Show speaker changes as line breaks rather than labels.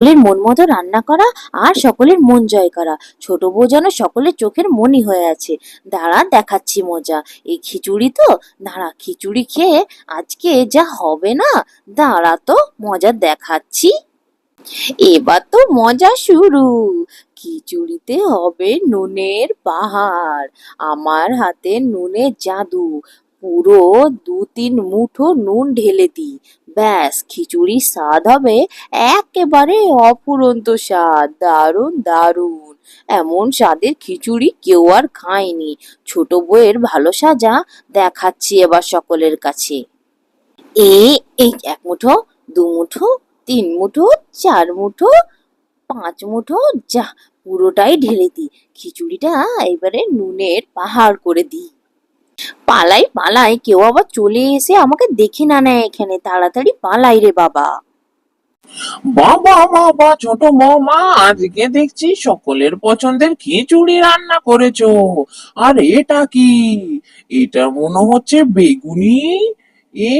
সকলের মন মতো রান্না করা আর সকলের মন জয় করা। ছোট বউ যেন সকলের চোখের মনি হয়ে আছে। দাঁড়া, দেখাচ্ছি মজা। এই খিচুড়ি তো, দাঁড়া, খিচুড়ি খেয়ে আজকে যা হবে না, দাঁড়া তো মজা দেখাচ্ছি। এবার তো মজা শুরু। খিচুড়িতে হবে নুনের পাহাড়। আমার হাতে নুনের জাদু। পুরো 2-3 মুঠো নুন ঢেলে দিই, ব্যাস খিচুড়ির স্বাদ হবে একেবারে অফুরন্ত স্বাদ। দারুণ দারুণ! এমন স্বাদের খিচুড়ি কেউ আর খায়নি। ছোট বউয়ের ভালো সাজা দেখাচ্ছি এবার সকলের কাছে। এই এই 1 মুঠো, 2 মুঠো, 3 মুঠো, 4 মুঠো, 5 মুঠো, যা পুরোটাই ঢেলে দিই। খিচুড়িটা এবারে নুনের পাহাড় করে দিই। পালাই পালাই, কেউ আবার চলে এসে আমাকে দেখে না নেয় এখানে। তাড়াতাড়ি পালাই রে বাবা।
বাবা বাবা, ছোট বৌমা, আজকে দেখছি সকলের পছন্দের খিচুড়ি রান্না করেছো। আর এটা কি? এটা মনে হচ্ছে বেগুনি। এ